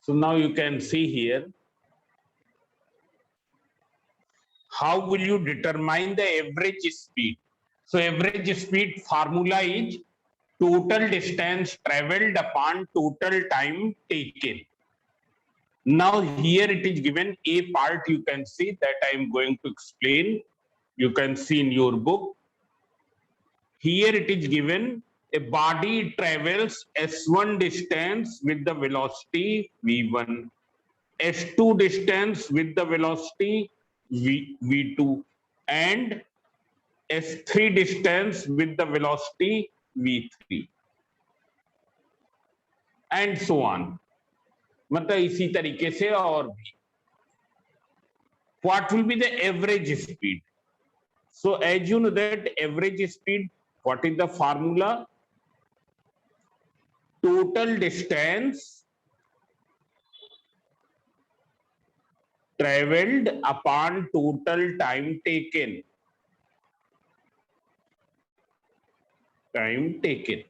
So now you can see here, how will you determine the average speed? So average speed formula is total distance traveled upon total time taken. Now here it is given a part, you can see that I am going to explain. You can see in your book. Here it is given a body travels s1 distance with the velocity v1, s2 distance with the velocity v2, and s3 distance with the velocity v3, and so on. मतलब इसी तरीके से और भी. What will be the average speed? So as you know that average speed, what is the formula? Total distance traveled upon total time taken. Time taken.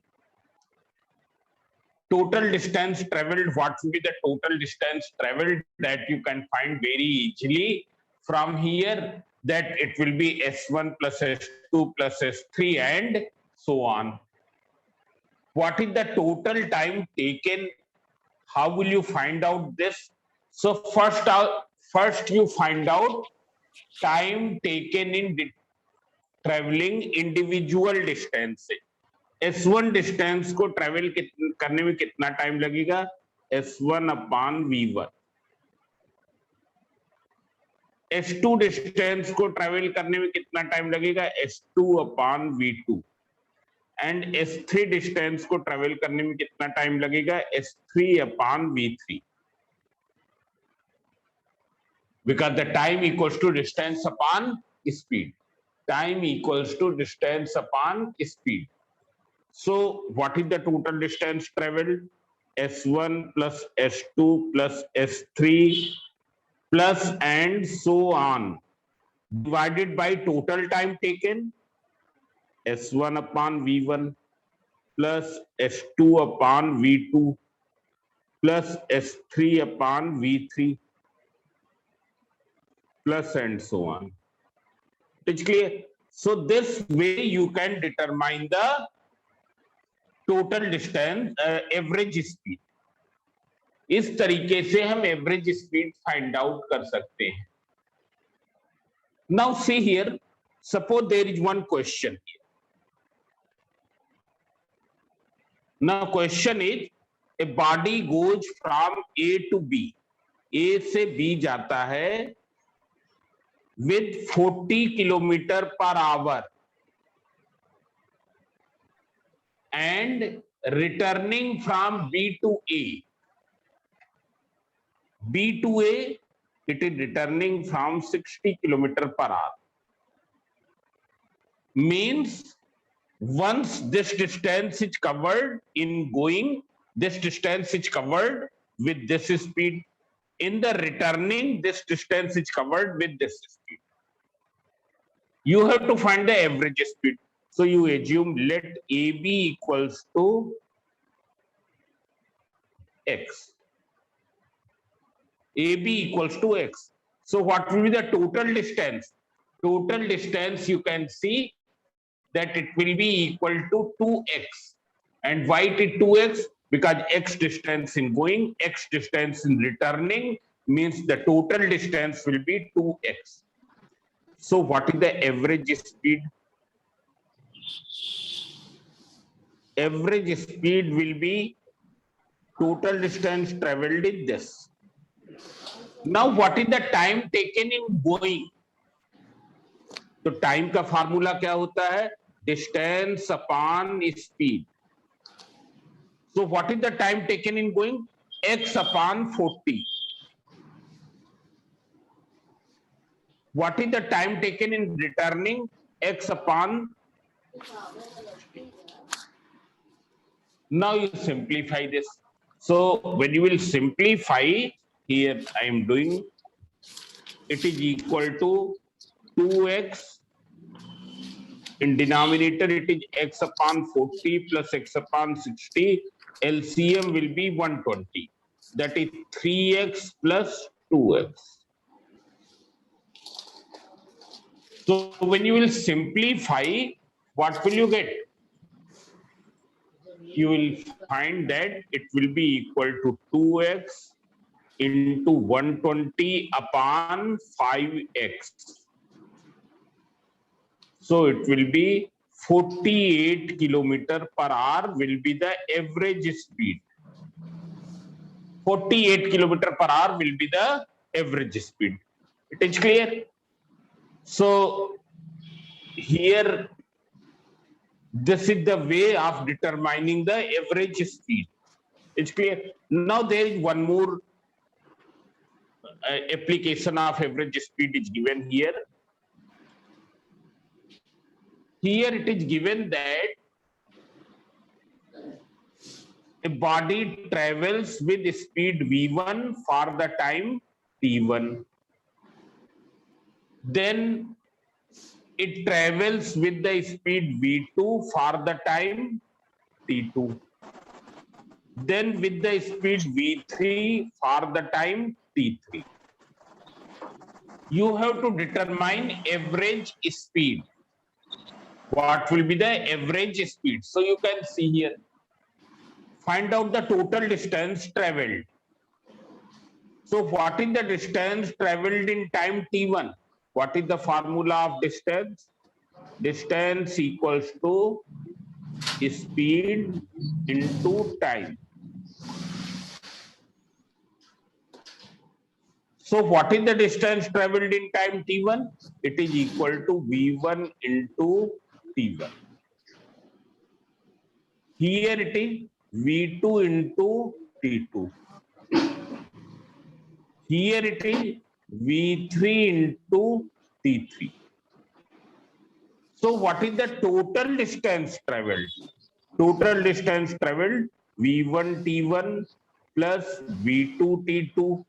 Total distance traveled, what will be the total distance traveled? That you can find very easily from here, that it will be s1 plus s2 plus s3 and so on. What is the total time taken? How will you find out this? So first you find out time taken in traveling individual distance. S1 distance को travel करने में कितना time लगेगा? S1 upon V1. S2 distance को travel करने में कितना time लगेगा? S2 upon V2. And S3 distance को ट्रेवल करने में कितना टाइम लगेगा? S3 upon V3. Because the time equals to distance upon speed. Time equals to distance upon speed. So what is the total distance traveled? S1 plus S2 plus S3 plus and so on, divided by total time taken, S1 upon V1 plus S2 upon V2 plus S3 upon V3 plus and so on. It's clear? So this way you can determine the total distance, average speed. इस तरीके से हम average speed find out कर सकते हैं. Now see here, suppose there is one question. Now question is a body goes from A to B. A से B जाता है with 40 kilometre per hour and returning from B to A. B to A, it is returning from 60 km per hour. Means once this distance is covered in going, this distance is covered with this speed. In the returning, this distance is covered with this speed. You have to find the average speed. So you assume let AB equals to X. AB equals to X. So what will be the total distance? Total distance, you can see that it will be equal to 2x. And why it is 2x? Because x distance in going, x distance in returning, means the total distance will be 2x. So what is the average speed? Average speed will be total distance traveled in this. Now what is the time taken in going? तो time का formula क्या होता है? Distance upon speed. So what is the time taken in going? X upon 40. What is the time taken in returning? X upon. Now you simplify this. So when you will simplify, here I am doing, it is equal to 2x. In denominator, it is x upon 40 plus x upon 60. LCM will be 120. that is 3x plus 2x. So when you will simplify, what will you get? You will find that it will be equal to 2x into 120 upon 5x. So it will be 48 kilometer per hour will be the average speed. 48 kilometer per hour will be the average speed. It is clear? So here, this is the way of determining the average speed. It's clear. Now there is one more application of average speed is given here. Here it is given that a body travels with speed v1 for the time t1. Then it travels with the speed v2 for the time t2. Then with the speed v3 for the time t3. You have to determine average speed. What will be the average speed? So you can see here. Find out the total distance traveled. So what is the distance traveled in time t1? What is the formula of distance? Distance equals to speed into time. So what is the distance traveled in time t1? It is equal to v1 into t1. Here it is v2 into t2. Here it is v3 into t3. So what is the total distance traveled? Total distance traveled v1 t1 plus v2 t2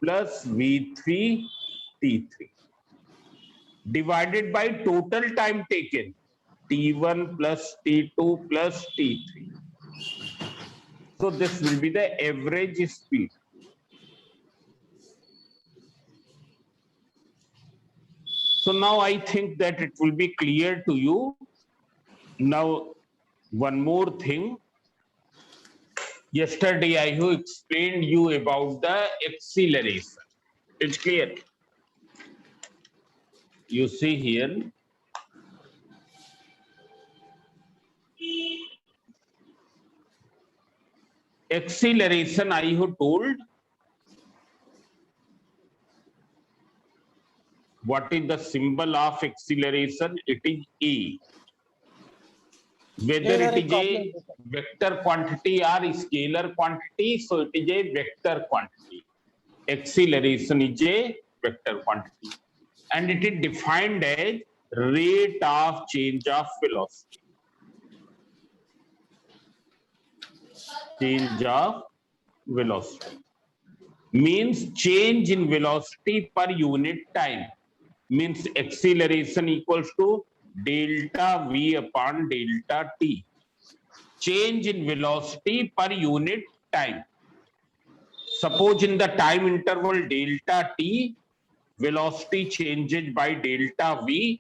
plus v3 t3 divided by total time taken t1 plus t2 plus t3. So this will be the average speed. So now I think that it will be clear to you. Now, one more thing. Yesterday I have explained you about the acceleration. It's clear. You see here. Acceleration I have told. What is the symbol of acceleration? It is A. Whether it is a vector quantity or scalar quantity, so it is a vector quantity. Acceleration is a vector quantity. And it is defined as rate of change of velocity. Change of velocity means change in velocity per unit time. Means acceleration equals to delta v upon delta t. Change in velocity per unit time. Suppose in the time interval delta t, velocity changes by delta v.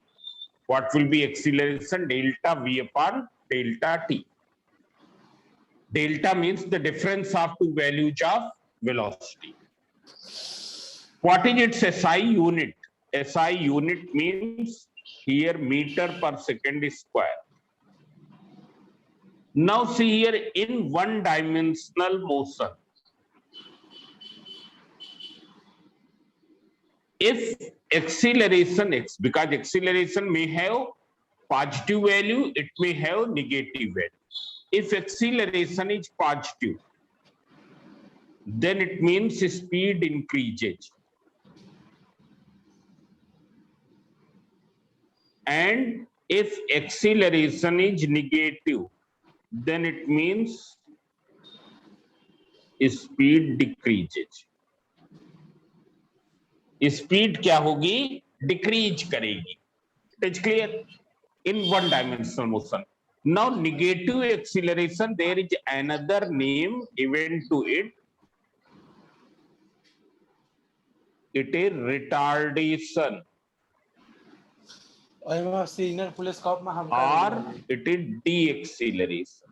What will be acceleration? Delta v upon delta t. Delta means the difference of two values of velocity. What is its SI unit? SI unit means here meter per second square. Now see here in one-dimensional motion, if acceleration x, because acceleration may have positive value, it may have negative value. If acceleration is positive, then it means speed increases. And if acceleration is negative, then it means speed decreases. Speed क्या होगी? Decrease करेगी. It's clear? In one-dimensional motion. Now negative acceleration, there is another name given to it. It is retardation. Signal full scope में हम Or it is deceleration.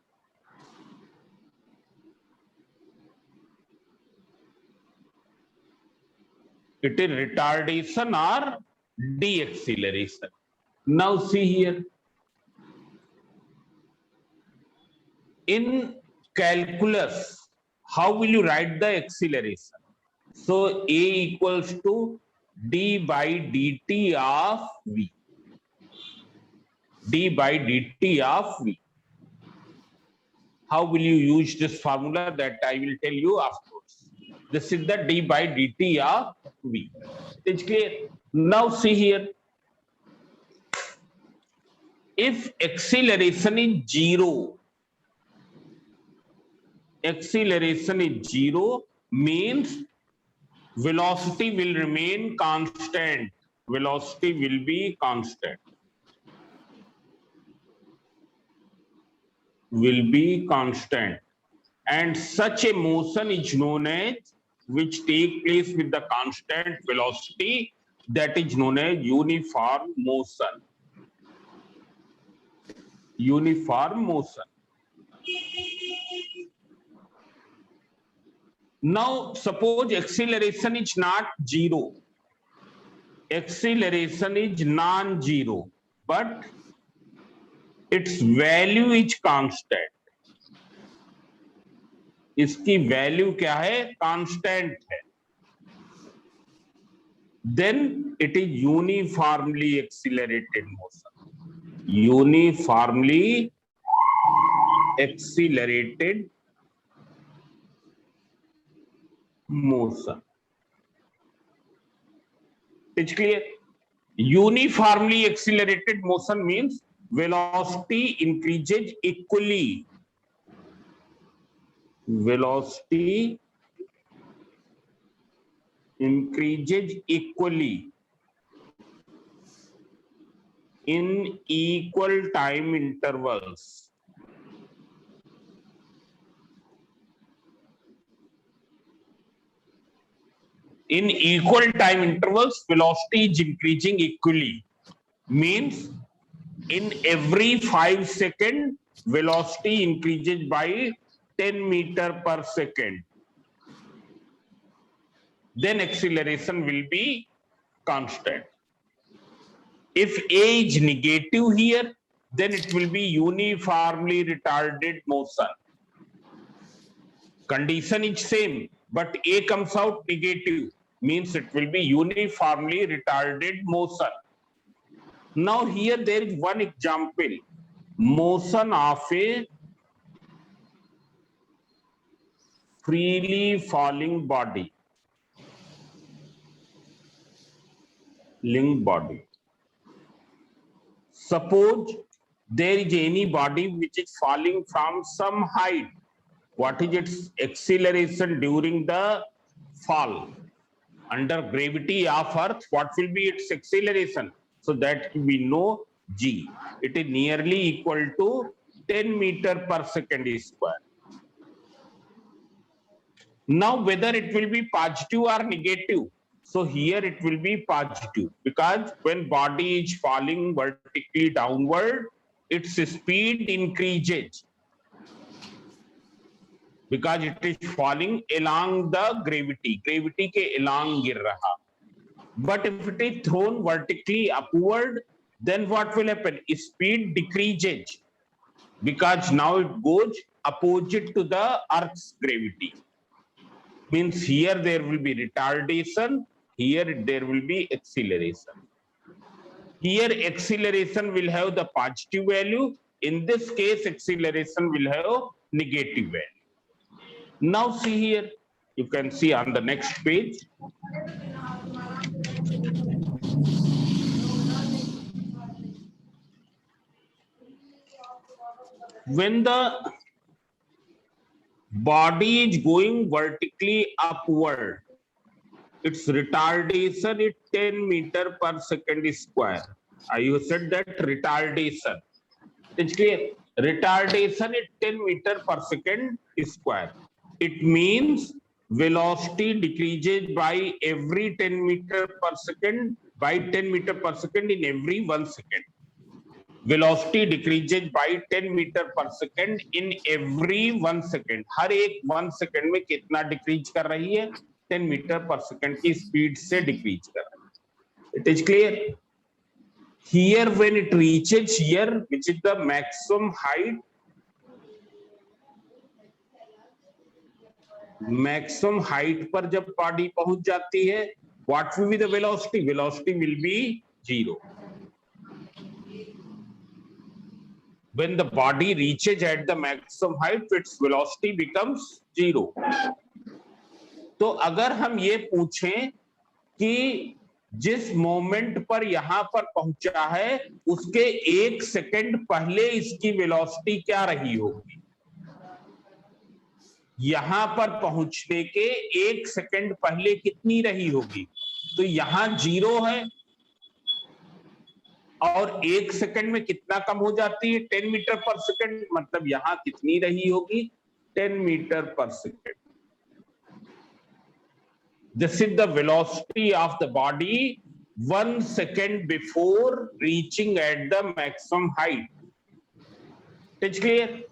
It is retardation or deceleration. Now see here. In calculus, how will you write the acceleration? So A equals to d by dt of v. D by dt of v. How will you use this formula? That I will tell you afterwards. This is the d by dt of v. It's clear. Now see here. If acceleration is zero, means velocity will remain constant. Velocity will be constant. Will be constant. And such a motion is known as, which take place with the constant velocity, that is known as uniform motion. Uniform motion. Now suppose acceleration is not zero. Acceleration is non-zero, but its value is constant. इसकी value क्या है? Constant है. Then it is uniformly accelerated motion. Uniformly accelerated motion. It's clear? Uniformly accelerated motion means velocity increases equally. Velocity increases equally in equal time intervals. In equal time intervals, velocity is increasing equally. Means in every 5 seconds, velocity increases by 10 meters per second. Then acceleration will be constant. If A is negative here, then it will be uniformly retarded motion. Condition is same, but A comes out negative, means it will be uniformly retarded motion. Now here there is one example. Motion of a freely falling body. Linked body. Suppose there is any body which is falling from some height. What is its acceleration during the fall? Under gravity of Earth, what will be its acceleration? So that we know g. It is nearly equal to 10 meters per second square. Now whether it will be positive or negative, so here it will be positive, because when body is falling vertically downward, its speed increases because it is falling along the gravity. Gravity ke along gir raha. But if it is thrown vertically upward, then what will happen? Speed decreases because now it goes opposite to the Earth's gravity. Means here there will be retardation, here there will be acceleration. Here acceleration will have the positive value. In this case, acceleration will have negative value. Now see here, you can see on the next page. When the body is going vertically upward, its retardation is 10 meters per second square. I said that retardation. It's clear. Retardation is 10 meters per second square. It means velocity decreases by every 10 meter per second by 10 meter per second in every 1 second. Velocity decreases by 10 meter per second in every 1 second. हर एक 1 second में कितना decrease कर रही है? 10 meter per second की speed से decrease कर रही है. It is clear? Here when it reaches here, which is the maximum height, maximum height पर जब बॉडी पहुंच जाती है, what will be the velocity? Velocity will be 0. When the body reaches at the maximum height, its velocity becomes 0. तो अगर हम ये पूछें कि जिस मोमेंट पर यहां पर पहुंचा है उसके 1 सेकंड पहले इसकी वेलोसिटी क्या रही होगी? यहां पर पहुंचने के 1 सेकंड पहले कितनी रही होगी? तो यहां 0 है और 1 सेकंड में कितना कम हो जाती है? 10 मीटर पर सेकंड. मतलब यहां कितनी रही होगी? 10 मीटर पर second. This is the velocity of the body 1 second before reaching at the maximum height. It's clear?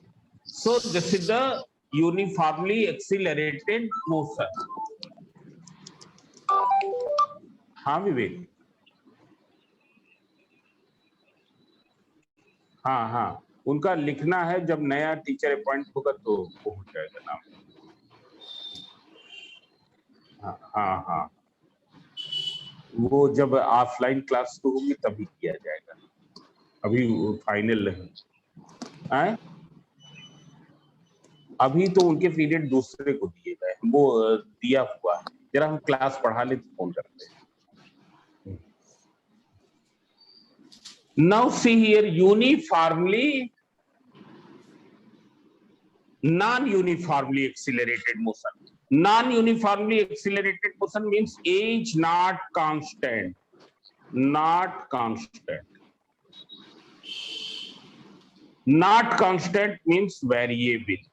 So this is the uniformly accelerated motion. हाँ विवेक. हाँ, उनका लिखना है, जब नया टीचर अपॉइंट होगा तो वो हो जाएगा नाम. हाँ, वो जब ऑफलाइन क्लास तो होगी तभी किया जाएगा, अभी फाइनल नहीं है. अभी तो उनके पीरियड दूसरे को दिए गए, वो दिया हुआ है. जरा हम क्लास पढ़ा ले तो फोन करते हैं. Now see here, uniformly, non-uniformly accelerated motion. Non-uniformly accelerated motion means A is not constant. Not constant. Not constant means variable.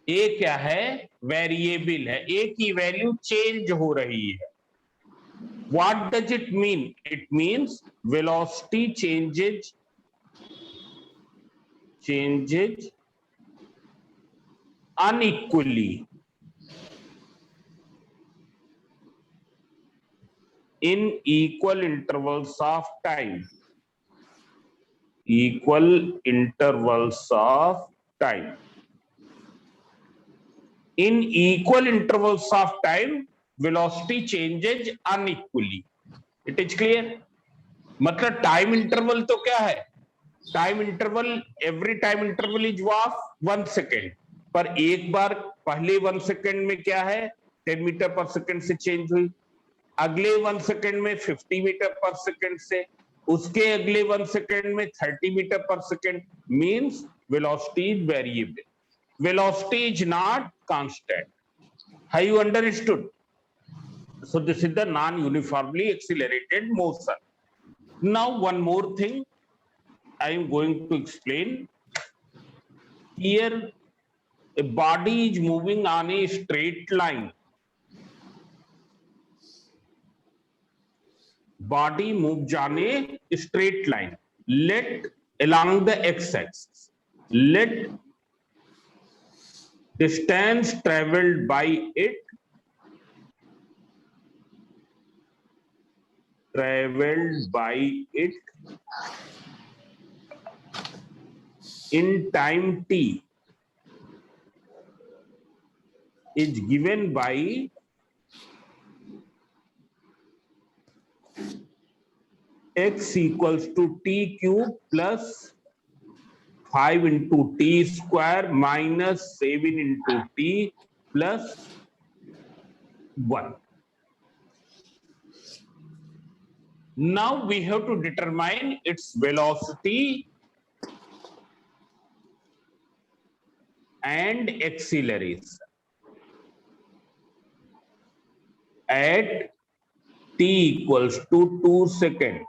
A क्या है? वेरिएबल है. A की वैल्यू चेंज हो रही है. What does it mean? It means velocity changes unequally in equal intervals of time. Equal intervals of time. In equal intervals of time, velocity changes unequally. It is clear? मतलब time interval तो क्या है? Time interval, every time interval is of 1 second. पर एक बार पहले 1 second में क्या है? 10 मीटर पर सेकेंड से चेंज हुई. अगले 1 सेकेंड में 50 मीटर पर सेकेंड से, उसके अगले 1 सेकेंड में 30 मीटर पर second. Means velocity is variable. Velocity is not constant. Have you understood? So this is the non-uniformly accelerated motion. Now one more thing I am going to explain. Here a body is moving on a straight line. Body moves on a straight line. Let along the x-axis. Let distance traveled by it in time t is given by x equals to t cube plus 5 into t square minus 7 into t plus 1. Now we have to determine its velocity and acceleration at t equals to 2 seconds.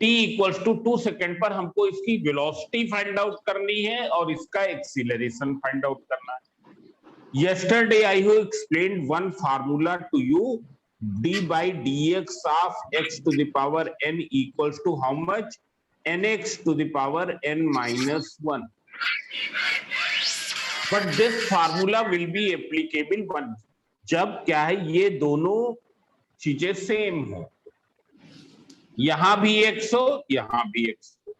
t equals to 2 second पर हमको इसकी velocity find out करनी है और इसका acceleration find out करना है। Yesterday I have explained one formula to you, d by dx of x to the power n equals to how much? nx to the power n minus 1. But this formula will be applicable one जब क्या है ये दोनों चीजें same हो, यहां भी x हो यहां भी x हो,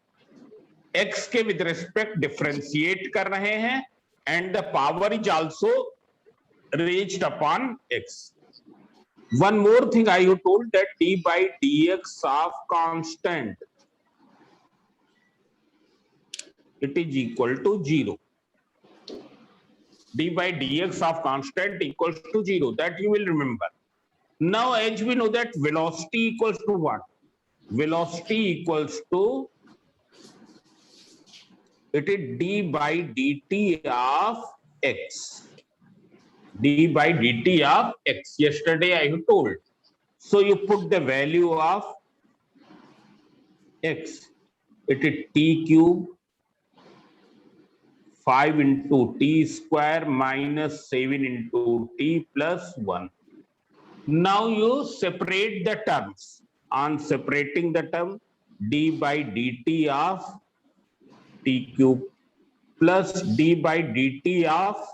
x के विद रिस्पेक्ट डिफरेंशिएट कर रहे हैं and the power is also raised upon x. One more thing I have told that d by dx of constant, it is equal to 0. d by dx of constant equals to 0. That you will remember. Now as we know that velocity equals to what? Velocity equals to, it is d by dt of x. d by dt of x. Yesterday I have told. So you put the value of x. It is t cube 5 into t square minus 7 into t plus 1. Now you separate the terms. On separating the term, d by dt of t cube plus d by dt of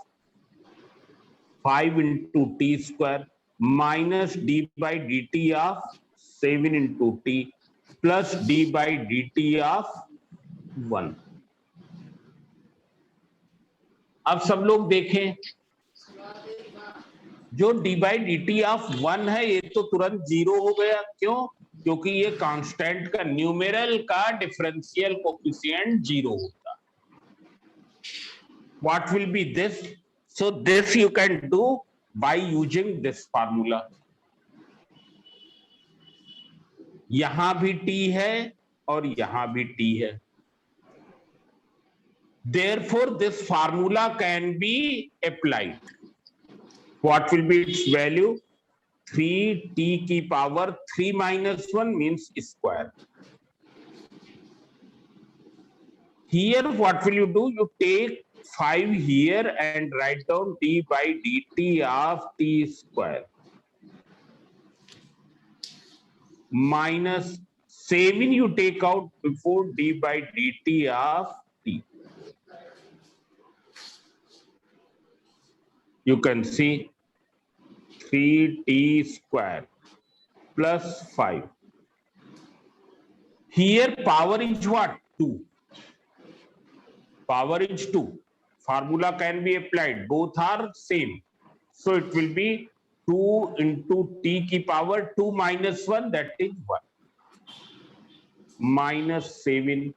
5 into t square minus d by dt of 7 into t plus d by dt of 1. अब सब लोग देखें, जो d by dt of 1 है ये तो तुरंत 0 हो गया। क्यों? क्योंकि ये कांस्टेंट का न्यूमेरल का डिफरेंशियल कोफिशिएंट 0 होता। What will be this? So this you can do by using this formula. यहां भी t है और यहां भी t है। Therefore this formula can be applied. What will be its value? 3t की power 3 minus 1 means square. Here what will you do? You take 5 here and write down d by dt of t square minus 7 you take out before d by dt of t. You can see 3t square plus 5. Here power is what? 2. Power is 2. Formula can be applied. Both are same. So it will be 2 into t की power 2 minus 1, that is 1. Minus 7.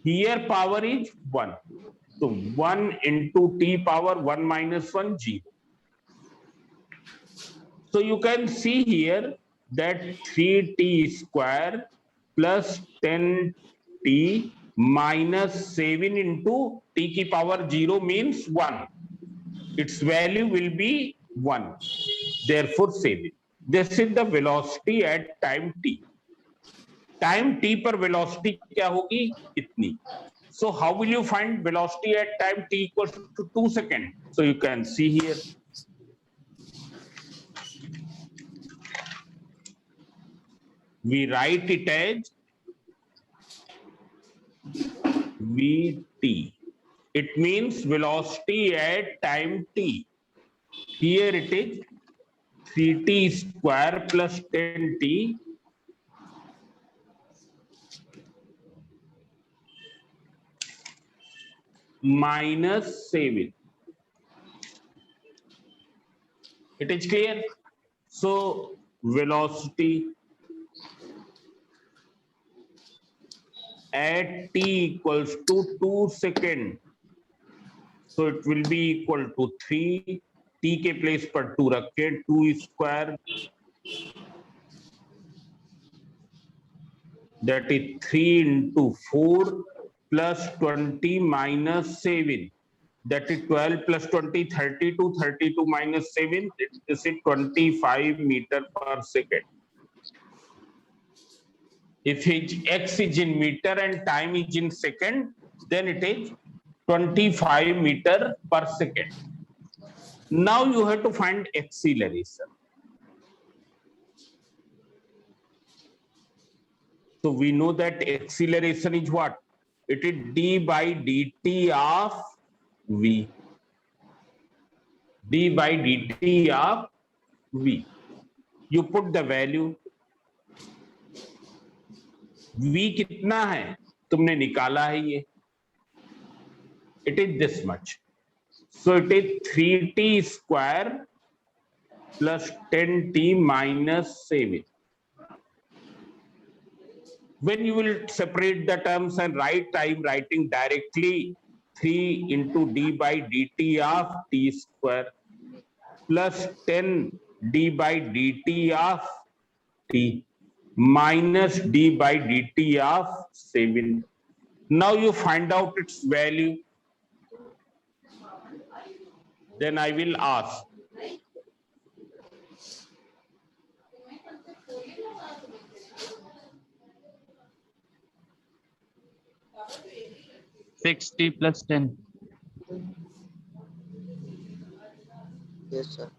Here power is 1. So 1 into t power 1 minus 1, 0. So you can see here that 3t square plus 10t minus 7 into t की power 0 means 1. Its value will be 1. Therefore 7. This is the velocity at time t. Time t पर velocity क्या होगी? इतनी. So how will you find velocity at time t equals to 2 seconds? So you can see here. We write it as Vt. It means velocity at time t. Here it is 3t square plus 10t minus 7. It is clear? So velocity at t equals to 2 seconds. So it will be equal to 3. t के place पर 2 रखे, 2 square, that is 3 into 4 plus 20 minus 7. That is 12 plus 20, 32, 32 minus 7, this is 25 meter per second. If x is in meter and time is in second, then it is 25 meter per second. Now you have to find acceleration. So we know that acceleration is what? It is d by dt of v. D by dt of v. You put the value. v कितना है तुमने निकाला है ये. It is this much. So it is 3t square plus 10t minus 7. When you will separate the terms and write, I am writing directly 3 into d by dt of t square plus 10 d by dt of t minus d by dt of 7. Now you find out its value. Then I will ask. T plus 10. Yes, sir.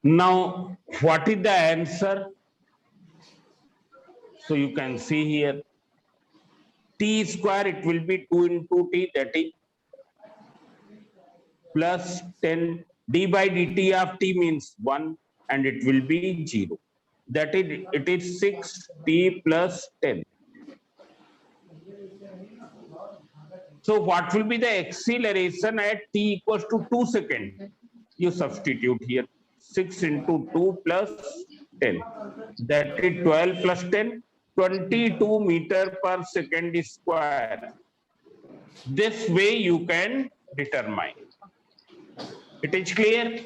Now, what is the answer? So you can see here, t square, it will be 2 into t, that is plus 10 d by dt of t means 1 and it will be 0. That is, it is 6t plus 10. So what will be the acceleration at t equals to 2 seconds? You substitute here 6 into 2 plus 10. That is 12 plus 10, 22 meter per second square. This way you can determine. It is clear?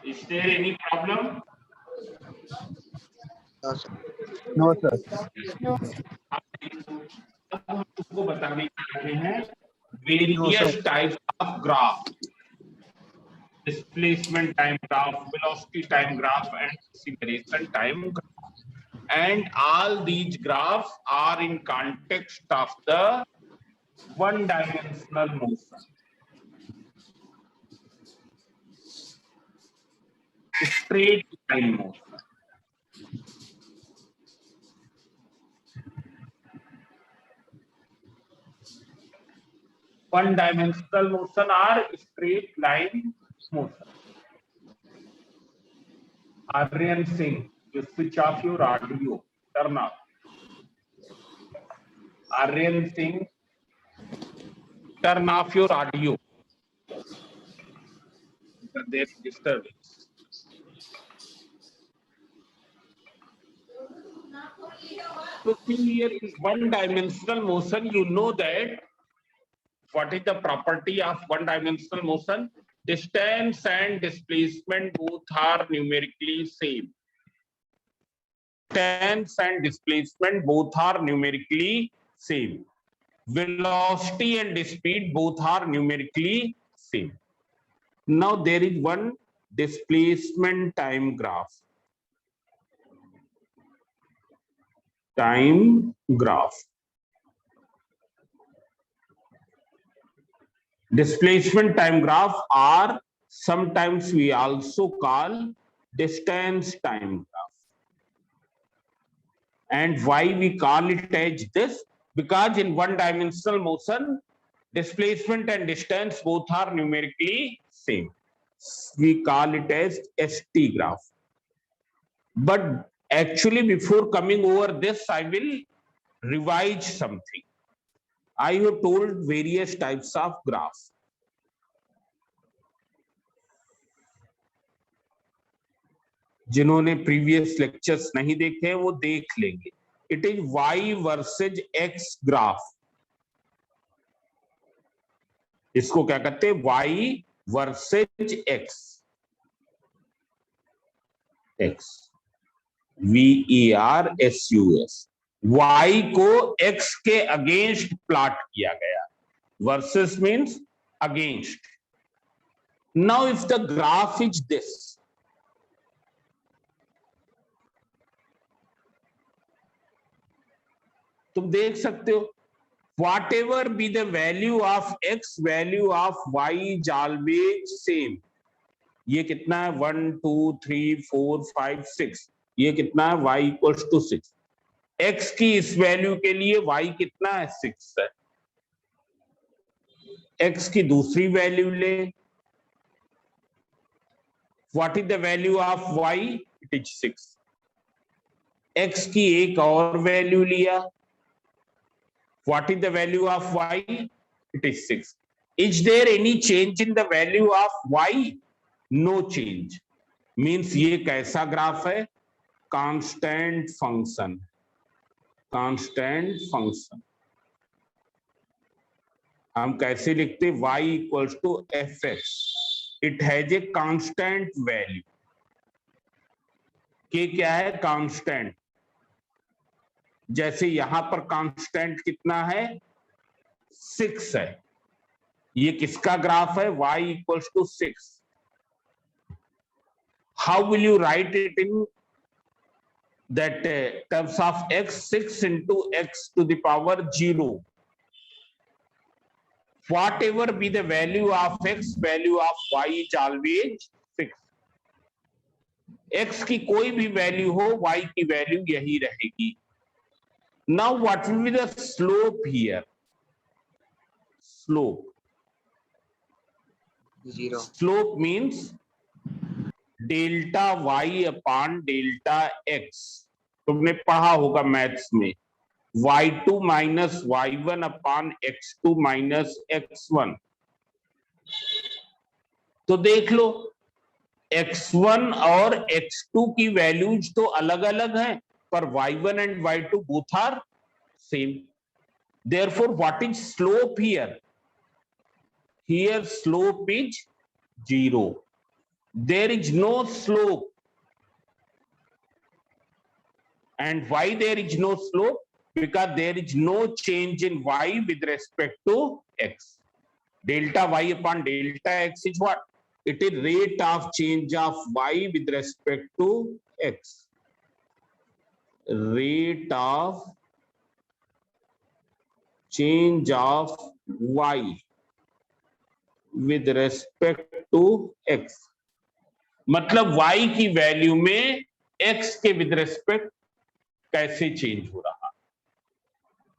Is there any problem? No, sir. No, sir. अब हम तुमको बताने जा रहे हैं various types of graph. Displacement time graph, velocity time graph, and acceleration time graph. And all these graphs are in context of the one-dimensional motion. Straight line motion. One-dimensional motion or straight line motion. Aryan Singh, you switch off your audio. Turn off. Aryan Singh, turn off your audio. There's disturbance. So see here in one-dimensional motion, you know that what is the property of one-dimensional motion? Distance and displacement both are numerically same. Distance and displacement both are numerically same. Velocity and speed both are numerically same. Now there is one displacement time graph. Time graph. Displacement time graph, or sometimes we also call distance time graph. And why we call it as this? Because in one dimensional motion, displacement and distance both are numerically same. We call it as ST graph. But actually, before coming over this, I will revise something. I have told various types of graphs. जिन्होंने previous lectures नहीं देखे हैं वो देख लेंगे. It is y versus x graph. इसको क्या कहते हैं? y versus x. VERSUS. y को x के अगेंस्ट प्लॉट किया गया. Versus means against. Now if the graph is this, तुम देख सकते हो, what ever be the value of x, value of y is always same. ये कितना है? 1 2 3 4 5 6. ये कितना है? y equals to 6. x की इस वैल्यू के लिए y कितना है? 6 है. x की दूसरी वैल्यू ले. What is the value of y? It is 6. x की एक और वैल्यू लिया. What is the value of y? It is 6. Is there any change in the value of y? No change. Means ये कैसा graph है? Constant function. Constant function. हम कैसे लिखते? y equals to fx. It has a constant value. के क्या है? Constant. जैसे यहां पर कांस्टेंट कितना है? 6 है. ये किसका ग्राफ है? y equals to 6. How will you write it in that terms of x? 6 into x to the power 0. Whatever be the value of x, value of y is always 6. x की कोई भी value हो, y की value यही रहेगी. Now what will be the slope here? Slope. 0. Slope means delta y upon delta x. तुमने पढ़ा होगा मैथ्स में. y2 minus y1 upon x2 minus x1. तो देख लो, x1 और x2 की वैल्यूज तो अलग अलग हैं, पर y1 and y2 both are same. Therefore, what is slope here? Here slope is 0. There is no slope. And why there is no slope? Because there is no change in y with respect to x. Delta y upon delta x is what? It is rate of change of y with respect to x. Rate of change of y with respect to x. मतलब y की value में x के with respect कैसे change हो रहा.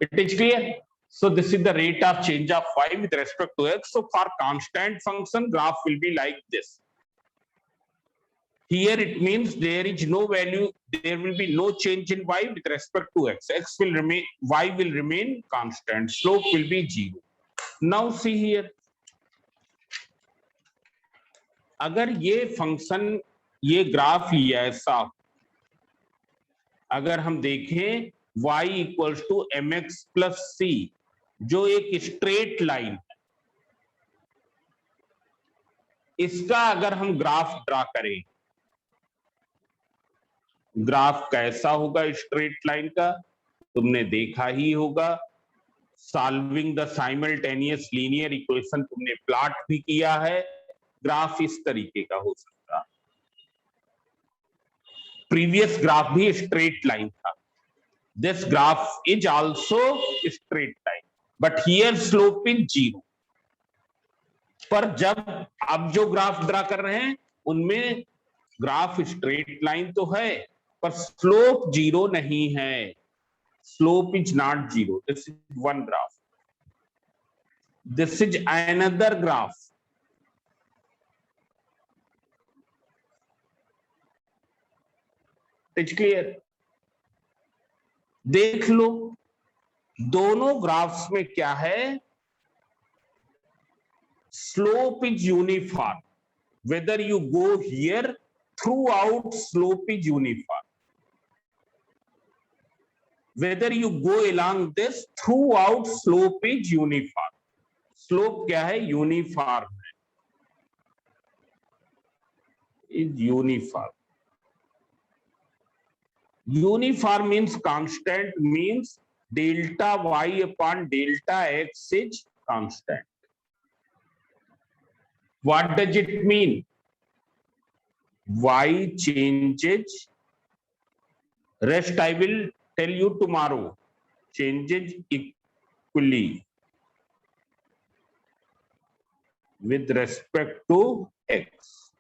It is clear. So this is the rate of change of y with respect to x. So for constant function, graph will be like this. Here it means there is no value, there will be no change in y with respect to x. X will remain, y will remain constant. Slope will be 0. Now see here. अगर ये function, ये graph लिया ऐसा, अगर हम देखें y equals to mx plus c, जो एक स्ट्रेट लाइन है, इसका अगर हम ग्राफ ड्रा करें, ग्राफ कैसा होगा स्ट्रेट लाइन का? तुमने देखा ही होगा. Solving the simultaneous linear equation तुमने प्लॉट भी किया है. ग्राफ इस तरीके का हो सकता है. प्रीवियस ग्राफ भी स्ट्रेट लाइन था. This graph is also straight line, but here slope is 0. पर जब अब जो ग्राफ ड्रा कर रहे हैं उनमें ग्राफ स्ट्रेट लाइन तो है पर स्लोप जीरो नहीं है. Slope is not zero. This is one graph. This is another graph. It's clear. देख लो दोनों ग्राफ्स में क्या है. Slope is uniform. whether you go here, throughout slope is uniform. Whether you go along this, throughout slope is uniform. Slope क्या है? Uniform है. Is uniform. Uniform means constant, means delta y upon delta x is constant. What does it mean? Y changes. Rest I will tell you tomorrow. Changes equally with respect to x.